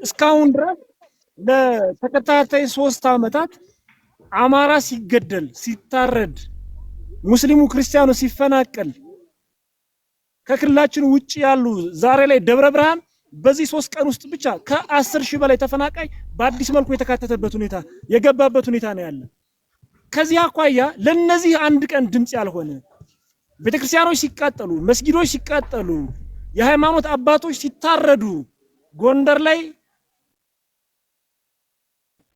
እስካሁን ድረስ ለተከታታይ 3 ዓመታት አማራ ሲገደል ሲታረድ ሙስሊሙ ክርስቲያኑ ሲፈናቀል ከክልላችን ውጪ ያሉ ዛሬ ላይ ደብረ ብርሃን በዚህ 3 ቀን ውስጥ ብቻ ከ10,000 በላይ ተፈናቃይ በአዲስ መልኩ የተካተተበት ሁኔታ የገባበት ሁኔታ ነው ያለ። ከዚህ አኳያ ለነዚህ አንድ ቀን ድምጽ ያልሆነ ቤተክርስቲያኖች ሲቃጠሉ፣ መስጊዶች ሲቃጠሉ፣ የሃይማኖት አባቶች ሲታረዱ፣ ጎንደር ላይ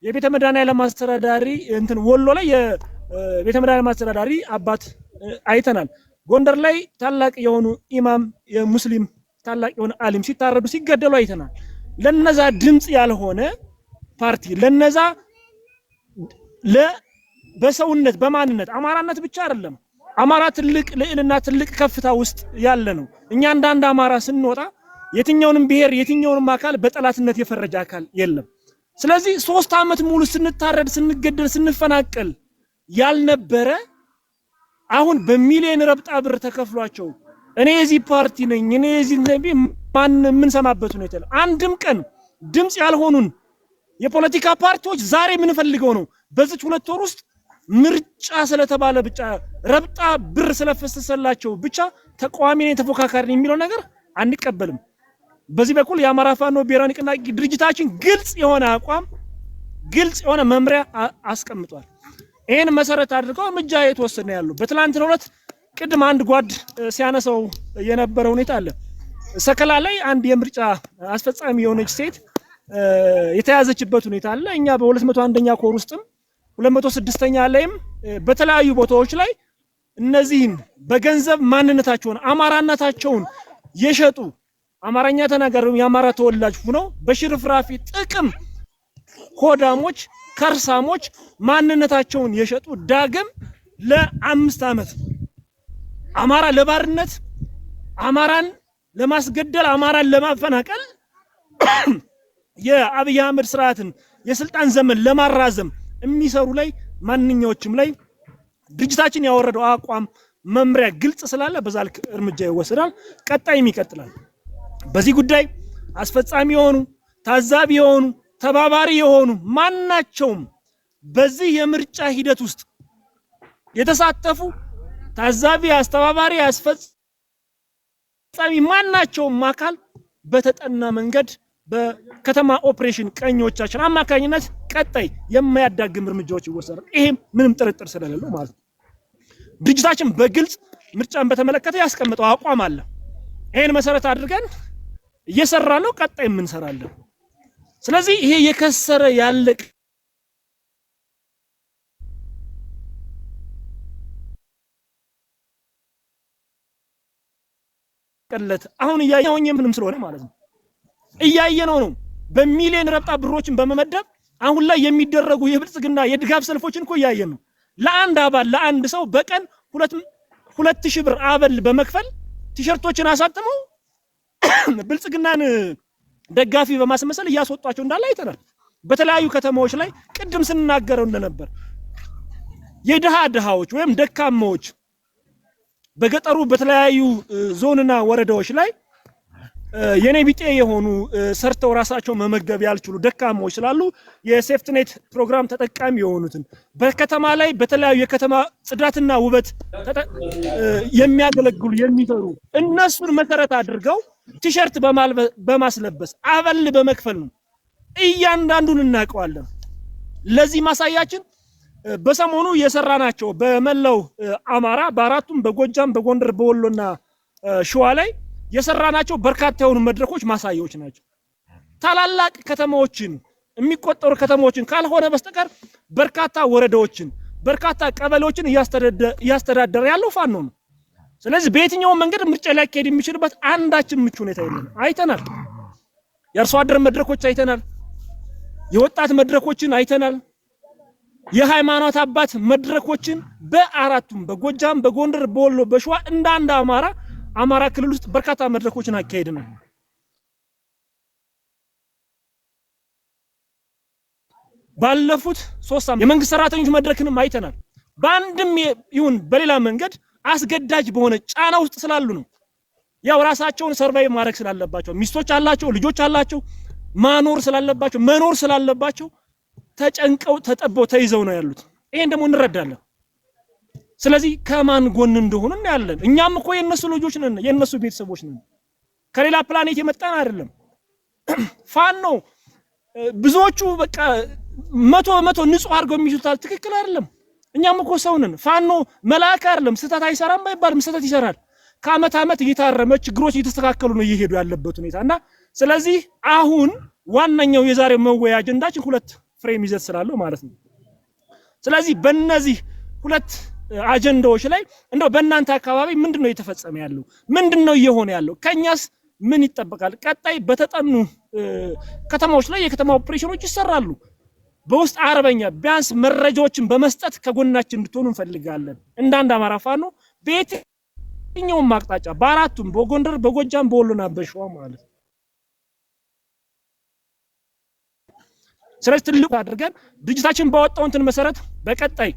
የቤተ መድኃኔዓለም አስተዳዳሪ ወሎ ላይ የቤተ መድኃኔዓለም አስተዳዳሪ አባት አይተናል። ጎንደር ላይ ታላቅ የሆኑ ኢማም የሙስሊም ታላቅ የሆነ ዓሊም ሲታረዱ ሲገደሉ አይተናል። ለነዛ ድምጽ ያልሆነ ፓርቲ ለነዛ በሰውነት በማንነት አማራነት ብቻ አይደለም። አማራ ትልቅ ልዕልና ትልቅ ከፍታ ውስጥ ያለ ነው። እኛ አንድ አማራ ስንወጣ የትኛውንም ብሔር የትኛውንም አካል በጠላትነት የፈረጀ አካል የለም። ስለዚህ 3 ዓመት ሙሉ ስንታረድ ስንገደል ስንፈናቀል ያልነበረ አሁን በሚሊዮን ረብጣ ብር ተከፍሏቸው እኔ የዚህ ፓርቲ ነኝ እኔ የዚህ ነኝ ማን ምን ሰማበት ነው የተለ አንድም ቀን ድምጽ ያልሆኑን የፖለቲካ ፓርቲዎች ዛሬ ምን ፈልገው ነው በዚህ 2 ወር ውስጥ ምርጫ ስለተባለ ብቻ ረብጣ ብር ስለፈሰሰላቸው ብቻ ተቋሚ ነኝ ተፎካካሪ ነኝ የሚለው ነገር አንቀበልም። በዚህ በኩል የአማራ ፋኖ ብሔራዊ ንቅናቄ ድርጅታችን ግልጽ የሆነ አቋም ግልጽ የሆነ መምሪያ አስቀምጧል። ይሄን መሰረት አድርገው እርምጃ የተወሰነ ያለው በትላንትናው ዕለት ቅድም አንድ ጓድ ሲያነሳው የነበረ ሁኔታ አለ። ሰከላ ላይ አንድ የምርጫ አስፈጻሚ የሆነች ሴት የተያዘችበት ሁኔታ አለ። እኛ በ201ኛ ኮር ውስጥም 206ኛ ላይም በተለያዩ ቦታዎች ላይ እነዚህን በገንዘብ ማንነታቸውን አማራነታቸውን የሸጡ አማራኛ ተናጋሪው የአማራ ተወላጅ ሆነው በሽርፍራፊ ጥቅም ሆዳሞች ከርሳሞች ማንነታቸውን የሸጡ ዳግም ለ5 ዓመት አማራ ለባርነት አማራን ለማስገደል አማራን ለማፈናቀል የአብይ አህመድ ስርዓትን የስልጣን ዘመን ለማራዘም የሚሰሩ ላይ ማንኛዎችም ላይ ድርጅታችን ያወረደው አቋም መምሪያ ግልጽ ስላለ በዛልክ እርምጃ ይወሰዳል። ቀጣይም ይቀጥላል። በዚህ ጉዳይ አስፈጻሚ የሆኑ ታዛቢ የሆኑ ተባባሪ የሆኑ ማናቸውም በዚህ የምርጫ ሂደት ውስጥ የተሳተፉ ታዛቢ አስተባባሪ አስፈጻሚ ማናቸውም አካል በተጠና መንገድ በከተማ ኦፕሬሽን ቀኞቻችን አማካኝነት ቀጣይ የማያዳግም እርምጃዎች ይወሰዳል። ይሄም ምንም ጥርጥር ስለሌለው ማለት ነው። ድርጅታችን በግልጽ ምርጫን በተመለከተ ያስቀመጠው አቋም አለ። ይሄን መሰረት አድርገን እየሰራ ነው። ቀጣይ ምን እንሰራለን። ስለዚህ ይሄ የከሰረ ያለቀ ቀለት አሁን እያየሁኝ ምንም ስለሆነ ማለት ነው እያየነው ነው። በሚሊዮን ረብጣ ብሮችን በመመደብ አሁን ላይ የሚደረጉ የብልጽግና የድጋፍ ሰልፎችን እኮ እያየን ነው። ለአንድ አባል ለአንድ ሰው በቀን 2000 ብር አበል በመክፈል ቲሸርቶችን አሳጥመው ብልጽግናን ደጋፊ በማስመሰል እያስወጣቸው እንዳለ አይተናል። በተለያዩ ከተማዎች ላይ ቅድም ስንናገረው እንደነበር የድሃዎች ወይም ደካማዎች በገጠሩ በተለያዩ ዞንና ወረዳዎች ላይ የኔቢጤ የሆኑ ሰርተው ራሳቸው መመገብ ያልችሉ ደካማዎች ስላሉ የሴፍትኔት ፕሮግራም ተጠቃሚ የሆኑትን በከተማ ላይ በተለያዩ የከተማ ጽዳትና ውበት የሚያገለግሉ የሚሰሩ እነሱን መሰረት አድርገው ቲሸርት በማስለበስ አበል በመክፈል ነው። እያንዳንዱን እናውቀዋለን። ለዚህ ማሳያችን በሰሞኑ የሰራናቸው በመላው አማራ በአራቱም በጎጃም በጎንደር በወሎና ሸዋ ላይ የሰራናቸው በርካታ የሆኑ መድረኮች ማሳያዎች ናቸው። ታላላቅ ከተማዎችን የሚቆጠሩ ከተማዎችን ካልሆነ በስተቀር በርካታ ወረዳዎችን በርካታ ቀበሌዎችን እያስተዳደረ ያለው ፋኖ ነው። ስለዚህ በየትኛው መንገድ ምርጫ ሊያካሄድ የሚችልበት አንዳችን ምቹ ሁኔታ የለም። አይተናል። የአርሶ አደር መድረኮች አይተናል። የወጣት መድረኮችን አይተናል። የሃይማኖት አባት መድረኮችን በአራቱም በጎጃም በጎንደር በወሎ በሸዋ እንደ አንድ አማራ ክልል ውስጥ በርካታ መድረኮችን አካሄድናል። ባለፉት 3 ዓመት የመንግስት ሰራተኞች መድረክንም አይተናል። በአንድም ይሁን በሌላ መንገድ አስገዳጅ በሆነ ጫና ውስጥ ስላሉ ነው። ያው ራሳቸውን ሰርቫይቭ ማድረግ ስላለባቸው ሚስቶች አላቸው፣ ልጆች አላቸው። ማኖር ስላለባቸው ተጨንቀው ተጠበው ተይዘው ነው ያሉት። ይሄን ደግሞ እንረዳለን። ስለዚህ ከማን ጎን እንደሆነ እናያለን። እኛም እኮ የነሱ ልጆች ነን፣ የነሱ ቤተሰቦች ነን። ከሌላ ፕላኔት የመጣን አይደለም። ፋኖ ብዙዎቹ በቃ 100% ንጹህ አድርገው የሚይዙታል። ትክክል አይደለም። እኛም እኮ ሰው ነን። ፋኖ መልአክ አይደለም። ስህተት አይሰራም አይባልም፣ ስህተት ይሰራል። ከአመት ዓመት እየታረመ ችግሮች እየተስተካከሉ ነው እየሄዱ ያለበት ሁኔታና ስለዚህ አሁን ዋነኛው የዛሬው መወያ አጀንዳችን ሁለት ፍሬም ይዘት ስላለው ማለት ነው። ስለዚህ በእነዚህ ሁለት አጀንዳዎች ላይ እንደው በእናንተ አካባቢ ምንድነው እየተፈጸመ ያለው? ምንድነው እየሆነ ያለው? ከኛስ ምን ይጠበቃል? ቀጣይ በተጠኑ ከተማዎች ላይ የከተማ ኦፕሬሽኖች ይሰራሉ። በውስጥ አርበኛ ቢያንስ መረጃዎችን በመስጠት ከጎናችን እንድትሆኑ እንፈልጋለን። እንዳንድ አማራ ፋኖ በየትኛውም አቅጣጫ በአራቱም በጎንደር፣ በጎጃም፣ በወሎና በሸዋ ማለት ነው። ስለዚህ ትልቁ አድርገን ድርጅታችን ባወጣው እንትን መሰረት በቀጣይ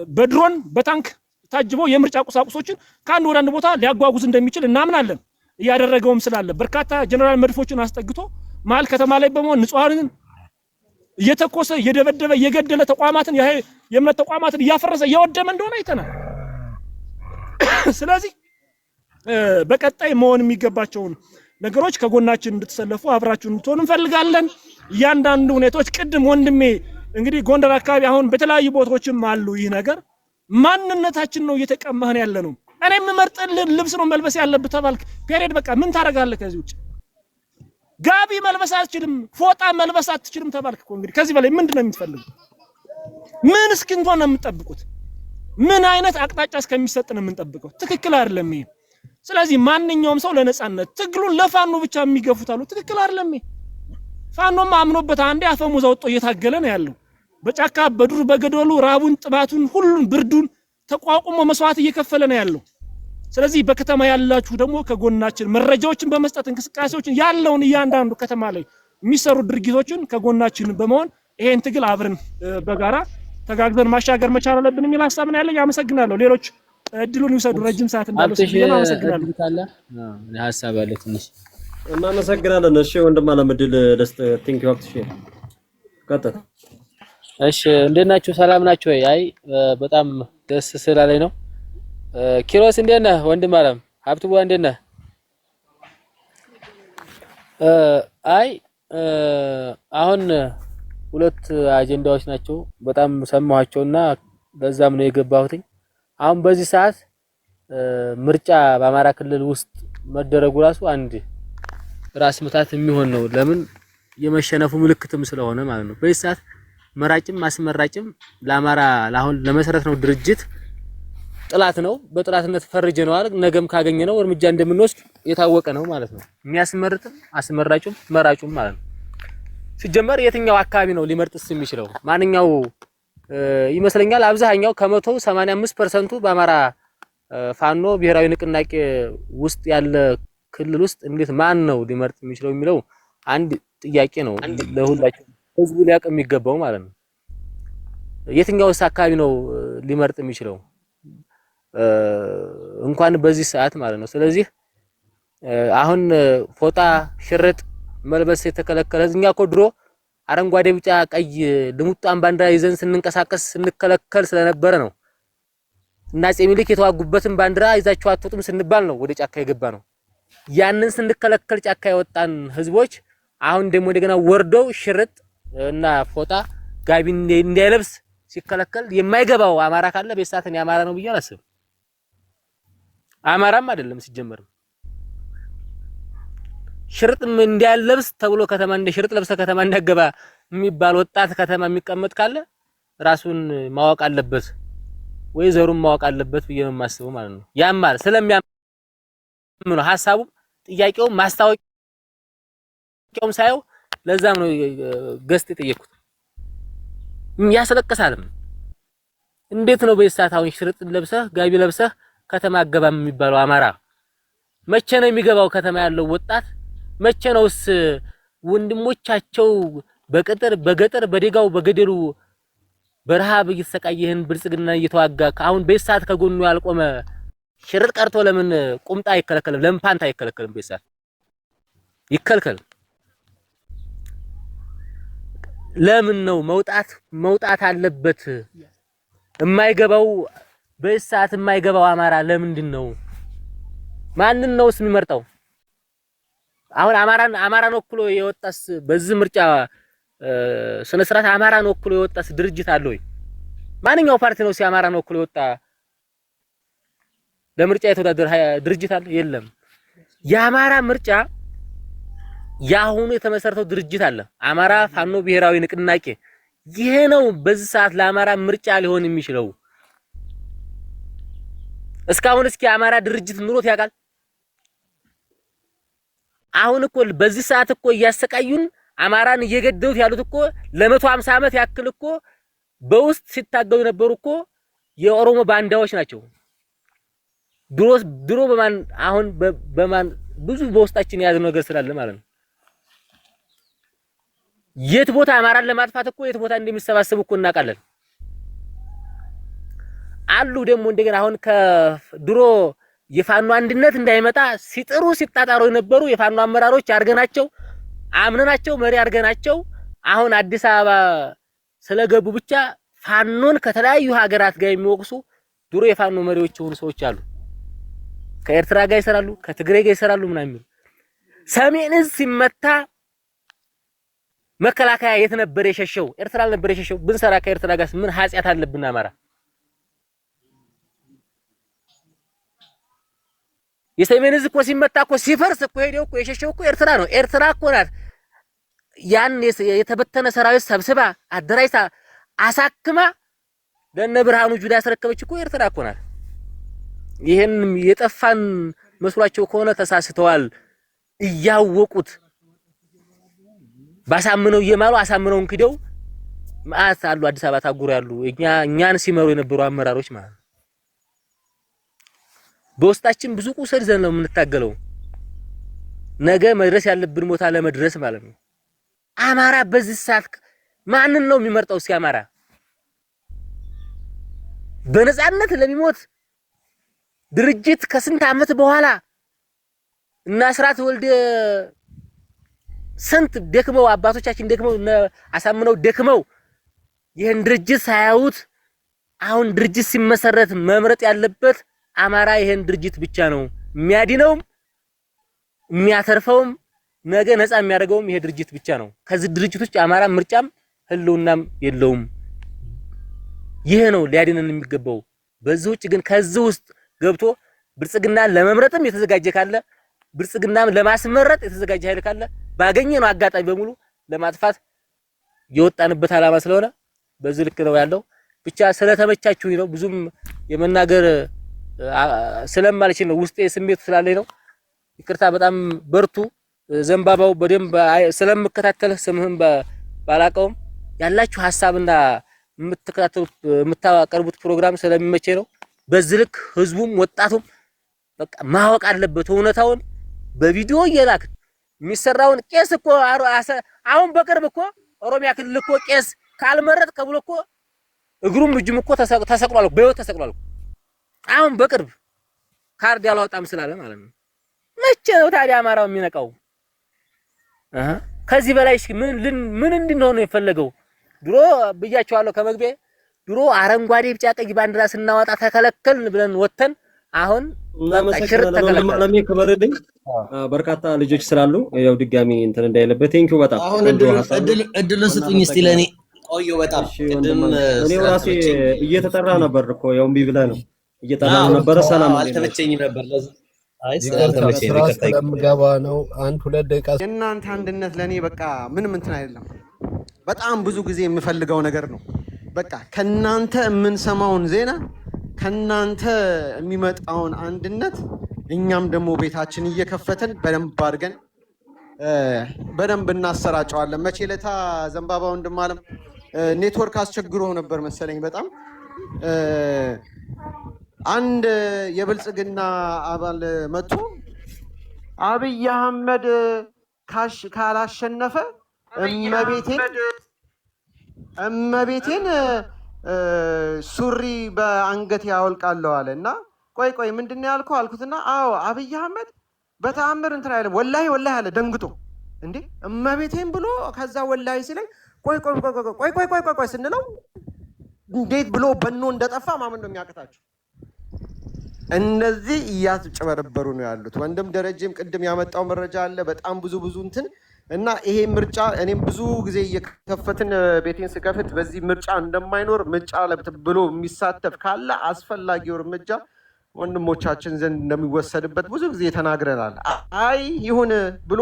በድሮን በታንክ ታጅበው የምርጫ ቁሳቁሶችን ከአንድ ወደ አንድ ቦታ ሊያጓጉዝ እንደሚችል እናምናለን። እያደረገውም ስላለ በርካታ ጀነራል መድፎችን አስጠግቶ መሀል ከተማ ላይ በመሆን ንጹሃንን እየተኮሰ እየደበደበ እየገደለ ተቋማትን የእምነት ተቋማትን እያፈረሰ እያወደመ እንደሆነ አይተናል። ስለዚህ በቀጣይ መሆን የሚገባቸውን ነገሮች ከጎናችን እንድትሰለፉ አብራችሁን እንድትሆኑ እንፈልጋለን። እያንዳንዱ ሁኔታዎች ቅድም ወንድሜ እንግዲህ ጎንደር አካባቢ አሁን በተለያዩ ቦታዎችም አሉ። ይህ ነገር ማንነታችን ነው እየተቀማህን ያለ ነው። እኔ የምመርጥልህ ልብስ ነው መልበስ ያለብህ ተባልክ። ፔሬድ በቃ ምን ታረጋለህ? ከዚህ ውጭ ጋቢ መልበስ አትችልም፣ ፎጣ መልበስ አትችልም ተባልክ እኮ። እንግዲህ ከዚህ በላይ ምንድነው የምትፈልጉት? ምን እስክንቶን ነው የምትጠብቁት? ምን አይነት አቅጣጫ እስከሚሰጥ ነው የምንጠብቀው? ትክክል አይደለም ይሄ። ስለዚህ ማንኛውም ሰው ለነጻነት ትግሉን ለፋኖ ብቻ የሚገፉት አሉ። ትክክል አይደለም ይሄ። ፋኖማ አምኖበት አንዴ አፈሙዝ አውጥቶ እየታገለ ነው ያለው። በጫካ በዱር በገደሉ ራቡን ጥባቱን ሁሉን ብርዱን ተቋቁሞ መስዋዕት እየከፈለ ነው ያለው። ስለዚህ በከተማ ያላችሁ ደግሞ ከጎናችን መረጃዎችን በመስጠት እንቅስቃሴዎችን ያለውን እያንዳንዱ ከተማ ላይ የሚሰሩ ድርጊቶችን ከጎናችን በመሆን ይሄን ትግል አብረን በጋራ ተጋግዘን ማሻገር መቻል አለብን የሚል ሀሳብ ነው ያለኝ። አመሰግናለሁ። ሌሎች እድሉን ይውሰዱ። ረጅም ሰዓት እንዳልወሰድኩ አመሰግናለሁ። ሀሳብ ያለ ትንሽ እናመሰግናለን። እሺ ወንድም አለምድል ደስታ ቲንክ ዩ አፕ ቀጥታ። እሺ እንዴት ናችሁ? ሰላም ናችሁ ወይ? አይ በጣም ደስ ስላለኝ ነው። ኪሮስ እንዴት ነህ? ወንድም አለም ሀብቱ እንዴት ነህ? አይ አሁን ሁለት አጀንዳዎች ናቸው በጣም ሰማኋቸውና በዛም ነው የገባሁትኝ። አሁን በዚህ ሰዓት ምርጫ በአማራ ክልል ውስጥ መደረጉ ራሱ አንድ ራስ ምታት የሚሆን ነው። ለምን የመሸነፉ ምልክትም ስለሆነ ማለት ነው። በዚህ ሰዓት መራጭም ማስመራጭም ለአማራ ለአሁን ለመሰረት ነው ድርጅት ጥላት ነው። በጥላትነት ፈርጀነዋል። ነገም ካገኘነው እርምጃ እንደምንወስድ የታወቀ ነው ማለት ነው። የሚያስመርጥም አስመራጩም መራጩም ማለት ነው። ሲጀመር የትኛው አካባቢ ነው ሊመርጥስ የሚችለው? ማንኛው ይመስለኛል አብዛኛው ከ185% በአማራ ፋኖ ብሔራዊ ንቅናቄ ውስጥ ያለ ክልል ውስጥ እንዴት ማን ነው ሊመርጥ የሚችለው የሚለው አንድ ጥያቄ ነው ለሁላችሁ ህዝቡ ሊያውቅ የሚገባው ማለት ነው። የትኛውስ አካባቢ ነው ሊመርጥ የሚችለው እንኳን በዚህ ሰዓት ማለት ነው። ስለዚህ አሁን ፎጣ ሽርጥ መልበስ የተከለከለ እኛ እኮ ድሮ አረንጓዴ ቢጫ ቀይ ልሙጣን ባንዲራ ይዘን ስንንቀሳቀስ ስንከለከል ስለነበረ ነው እና አፄ ምኒልክ የተዋጉበትን ባንዲራ ይዛችሁ አትወጡም ስንባል ነው ወደ ጫካ የገባ ነው። ያንን ስንከለከል ጫካ የወጣን ህዝቦች አሁን ደግሞ እንደገና ወርደው ሽርጥ እና ፎጣ ጋቢ እንዳይለብስ ሲከለከል የማይገባው አማራ ካለ በሳተን ያማራ ነው ብዬ አላስብም። አማራም አይደለም ሲጀመርም ሽርጥም እንዳይለብስ ተብሎ ከተማ እንደ ሽርጥ ለብሰ ከተማ እንዳገባ የሚባል ወጣት ከተማ የሚቀመጥ ካለ ራሱን ማወቅ አለበት ወይ ዘሩን ማወቅ አለበት ብዬ ነው የማስበው ማለት ነው። ያማር ስለሚያምን ነው ሐሳቡም ጥያቄው ማስታወቂያውም ሳይው ለዛም ነው ገስት የጠየቁት። ያስለቅሳልም። እንዴት ነው በይሳት አሁን ሽርጥ ለብሰህ ጋቢ ለብሰህ ከተማ አገባም የሚባለው አማራ? መቼ ነው የሚገባው ከተማ ያለው ወጣት? መቼ ነውስ ወንድሞቻቸው በገጠር በደጋው በገደሉ በረሃብ እየተሰቃየህን ብልጽግና እየተዋጋ አሁን በይሳት ከጎኑ ያልቆመ ሽርጥ ቀርቶ ለምን ቁምጣ አይከለከልም? ለምን ፓንት አይከለከልም? በይሳት ይከልከል። ለምን ነው መውጣት አለበት? የማይገባው በሰዓት የማይገባው አማራ ለምንድን ነው? ማንን ነውስ የሚመርጠው? አሁን አማራን ወክሎ የወጣስ በዚህ ምርጫ ስነ ስርዓት አማራን ወክሎ የወጣስ ድርጅት አለ ወይ? ማንኛው ፓርቲ ነው አማራን ወክሎ የወጣ ለምርጫ የተወዳደረ ድርጅት አለ? የለም። የአማራ ምርጫ ያሁኑ የተመሰረተው ድርጅት አለ፣ አማራ ፋኖ ብሔራዊ ንቅናቄ። ይሄ ነው በዚህ ሰዓት ለአማራ ምርጫ ሊሆን የሚችለው። እስካሁን እስኪ አማራ ድርጅት ኑሮት ያውቃል? አሁን እኮ በዚህ ሰዓት እኮ እያሰቃዩን አማራን እየገደሉት ያሉት እኮ ለ150 ዓመት ያክል እኮ በውስጥ ሲታገሉ የነበሩ እኮ የኦሮሞ ባንዳዎች ናቸው። ድሮ በማን ብዙ በውስጣችን የያዝነው ነገር ስላለ ማለት ነው። የት ቦታ አማራን ለማጥፋት እኮ የት ቦታ እንደሚሰባሰቡ እኮ እናውቃለን። አሉ ደግሞ እንደገና አሁን ከድሮ የፋኖ አንድነት እንዳይመጣ ሲጥሩ ሲጣጣሩ የነበሩ የፋኖ አመራሮች አርገናቸው አምነናቸው መሪ አርገናቸው አሁን አዲስ አበባ ስለገቡ ብቻ ፋኖን ከተለያዩ ሀገራት ጋር የሚወቅሱ ድሮ የፋኖ መሪዎች የሆኑ ሰዎች አሉ። ከኤርትራ ጋር ይሰራሉ፣ ከትግሬ ጋር ይሰራሉ ምናምን። ሰሜን ዕዝ ሲመታ መከላከያ የት ነበር የሸሸው? ኤርትራ ነበር የሸሸው። ብንሰራ ከኤርትራ ጋር ምን ኃጢአት አለብን? አማራ የሰሜን ዕዝ እኮ ሲመታ እኮ ሲፈርስ እኮ ሄደው እኮ የሸሸው እኮ ኤርትራ ነው። ኤርትራ እኮ ናት ያን የተበተነ ሰራዊት ሰብስባ አደራጅታ አሳክማ ለነ ብርሃኑ ጁላ ያስረከበች እኮ ኤርትራ እኮ ናት። ይሄን የጠፋን መስሏቸው ከሆነ ተሳስተዋል። እያወቁት ባሳምነው እየማሉ አሳምነውን ክደው ማአት አሉ አዲስ አበባ ታጉሩ ያሉ እኛን ሲመሩ የነበሩ አመራሮች ማለት ነው። በውስጣችን ብዙ ቁስል ዘን ነው የምንታገለው ነገ መድረስ ያለብን ቦታ ለመድረስ ማለት ነው። አማራ በዚህ ሰዓት ማንን ነው የሚመርጠው? እስኪ አማራ በነፃነት ለሚሞት ድርጅት ከስንት ዓመት በኋላ እና አስራት ወልደ ስንት ደክመው አባቶቻችን ደክመው አሳምነው ደክመው ይሄን ድርጅት ሳያዩት አሁን ድርጅት ሲመሰረት መምረጥ ያለበት አማራ ይሄን ድርጅት ብቻ ነው የሚያድነውም የሚያተርፈውም ነገ ነፃ የሚያደርገውም ይሄ ድርጅት ብቻ ነው። ከዚህ ድርጅት ውስጥ አማራ ምርጫም ህልውናም የለውም። ይሄ ነው ሊያድነን የሚገባው። በዚህ ውጭ ግን ከዚህ ውስጥ ገብቶ ብልጽግናን ለመምረጥም የተዘጋጀ ካለ ብልጽግናም ለማስመረጥ የተዘጋጀ ኃይል ካለ ባገኘነው አጋጣሚ በሙሉ ለማጥፋት የወጣንበት ዓላማ ስለሆነ በዚህ ልክ ነው ያለው። ብቻ ስለተመቻችሁኝ ነው ብዙም የመናገር ስለማልችል ነው ውስጤ ስሜቱ ስላለኝ ነው። ይቅርታ በጣም በርቱ። ዘንባባው በደንብ ስለምከታተልህ ስምህን ባላቀውም ያላችሁ ሐሳብና የምትከታተሉት የምታቀርቡት ፕሮግራም ስለሚመቼ ነው። በዚህ ልክ ህዝቡም ወጣቱም በቃ ማወቅ አለበት እውነታውን። በቪዲዮ እየላክ የሚሰራውን ቄስ እኮ አሁን በቅርብ እኮ ኦሮሚያ ክልል እኮ ቄስ ካልመረጥ ከብሎ እኮ እግሩም እጁም እኮ ተሰቅሏል፣ በህይወት ተሰቅሏል። አሁን በቅርብ ካርድ ያላወጣም ስላለ ማለት ነው። መቼ ነው ታዲያ አማራው የሚነቃው? ከዚህ በላይ ምን እንድንሆን የፈለገው? ድሮ ብያቸዋለሁ ከመግቢያ ድሮ አረንጓዴ ቢጫ ቀይ ባንዲራ ስናወጣ ተከለከልን ብለን ወተን አሁን ለማለሜ ከበረደኝ በርካታ ልጆች ስላሉ ያው ድጋሚ እንትን እንዳይለበት ቴንኪው በጣም አሁን እድሉን ስጡኝ እስቲ ለኔ ቆዩ። በጣም እኔ ራሴ እየተጠራ ነበር እኮ ያው እምቢ ብለህ ነው እየጠራ ነበር። ሰላም አልተመቸኝም ነበር ለዚህ ስለምገባ ነው። 1-2 ደቂቃ የእናንተ አንድነት ለኔ በቃ ምንም እንትን አይደለም። በጣም ብዙ ጊዜ የምፈልገው ነገር ነው። በቃ ከናንተ የምንሰማውን ዜና ከናንተ የሚመጣውን አንድነት እኛም ደግሞ ቤታችን እየከፈትን በደንብ አድርገን በደንብ እናሰራጨዋለን። መቼ ለታ ዘንባባ ወንድም አለም ኔትወርክ አስቸግሮ ነበር መሰለኝ በጣም አንድ የብልጽግና አባል መጥቶ አብይ አህመድ ካላሸነፈ እመቤቴን ሱሪ በአንገት ያወልቃለሁ አለ እና ቆይ ምንድነው ያልከው አልኩትና አዎ አብይ አህመድ በተአምር እንትን አይደለም ወላሂ አለ ደንግጦ እንዴ እመቤቴን ብሎ ከዛ ወላሂ ሲለኝ ቆይ ስንለው እንዴት ብሎ በኖ እንደጠፋ ማመን ነው የሚያቅታቸው። እነዚህ እያጭበረበሩ ነው ያሉት። ወንድም ደረጀም ቅድም ያመጣው መረጃ አለ በጣም ብዙ እንትን እና ይሄ ምርጫ እኔም ብዙ ጊዜ እየከፈትን ቤቴን ስከፍት በዚህ ምርጫ እንደማይኖር ምርጫ ብሎ የሚሳተፍ ካለ አስፈላጊው እርምጃ ወንድሞቻችን ዘንድ እንደሚወሰድበት ብዙ ጊዜ ተናግረናል። አይ ይሁን ብሎ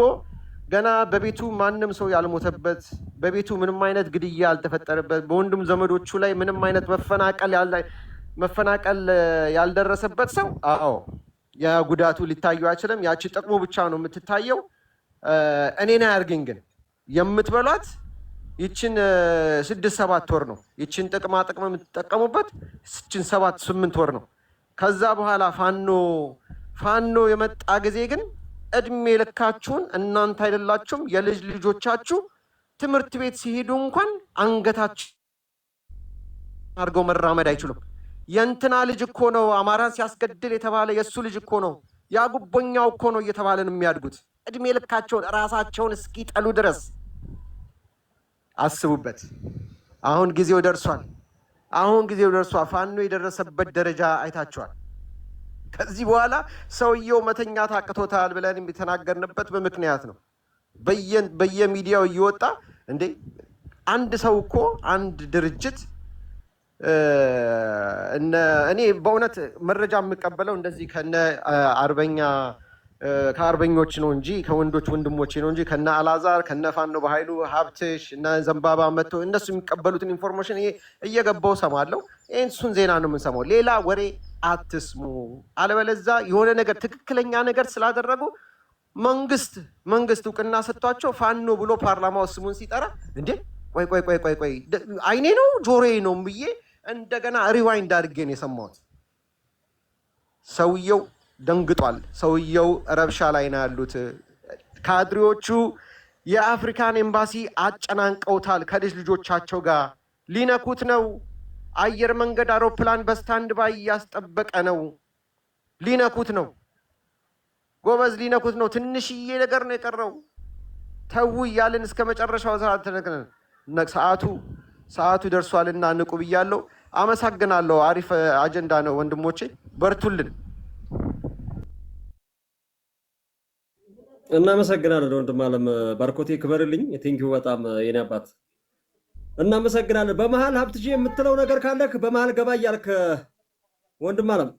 ገና በቤቱ ማንም ሰው ያልሞተበት በቤቱ ምንም አይነት ግድያ ያልተፈጠረበት በወንድም ዘመዶቹ ላይ ምንም አይነት መፈናቀል ያልደረሰበት ሰው አዎ የጉዳቱ ሊታየው አይችልም። ያቺ ጥቅሙ ብቻ ነው የምትታየው። እኔን አያርገኝ ግን የምትበሏት ይችን 6-7 ወር ነው። ይችን ጥቅም የምትጠቀሙበት ይችን 7-8 ወር ነው። ከዛ በኋላ ፋኖ የመጣ ጊዜ ግን እድሜ ልካችሁን እናንተ አይደላችሁም የልጅ ልጆቻችሁ ትምህርት ቤት ሲሄዱ እንኳን አንገታችሁ አድርገው መራመድ አይችሉም። የእንትና ልጅ እኮ ነው አማራን ሲያስገድል የተባለ የእሱ ልጅ እኮ ነው ያጉቦኛው እኮ ነው እየተባለን የሚያድጉት እድሜ ልካቸውን ራሳቸውን እስኪጠሉ ድረስ አስቡበት። አሁን ጊዜው ደርሷል። ፋኖ የደረሰበት ደረጃ አይታችኋል። ከዚህ በኋላ ሰውየው መተኛት አቅቶታል ብለን የተናገርንበት በምክንያት ነው። በየሚዲያው እየወጣ እንዴ አንድ ሰው እኮ አንድ ድርጅት እኔ በእውነት መረጃ የምቀበለው እንደዚህ ከአርበኞች ነው እንጂ ከወንዶች ወንድሞቼ ነው እንጂ ከነ አላዛር ከነ ፋኖ በኃይሉ ሀብትሽ እና ዘንባባ መጥቶ እነሱ የሚቀበሉትን ኢንፎርሜሽን እየገባው ሰማለሁ። እሱን ዜና ነው የምንሰማው። ሌላ ወሬ አትስሙ። አለበለዛ የሆነ ነገር ትክክለኛ ነገር ስላደረጉ መንግስት እውቅና ሰጥቷቸው ፋኖ ብሎ ፓርላማው ስሙን ሲጠራ እንዴ ቆይ አይኔ ነው ጆሮዬ ነው ብዬ እንደገና ሪዋይንድ አድርጌ ነው የሰማሁት። ሰውየው ደንግጧል። ሰውየው ረብሻ ላይ ነው ያሉት። ካድሬዎቹ የአፍሪካን ኤምባሲ አጨናንቀውታል። ከልጅ ልጆቻቸው ጋር ሊነኩት ነው። አየር መንገድ አውሮፕላን በስታንድ ባይ እያስጠበቀ ነው። ሊነኩት ነው ጎበዝ፣ ሊነኩት ነው። ትንሽዬ ነገር ነው የቀረው። ተው እያልን እስከ መጨረሻው ሰዓቱ ደርሷልና ንቁ ብያለሁ። አመሰግናለሁ። አሪፍ አጀንዳ ነው ወንድሞቼ፣ በርቱልን። እናመሰግናለን ወንድም አለም ባርኮቴ፣ ክበርልኝ። ቴንኪው በጣም የኔ አባት እናመሰግናለን። በመሃል ሀብትዬ የምትለው ነገር ካለ በመሃል ገባ እያልክ ወንድም አለም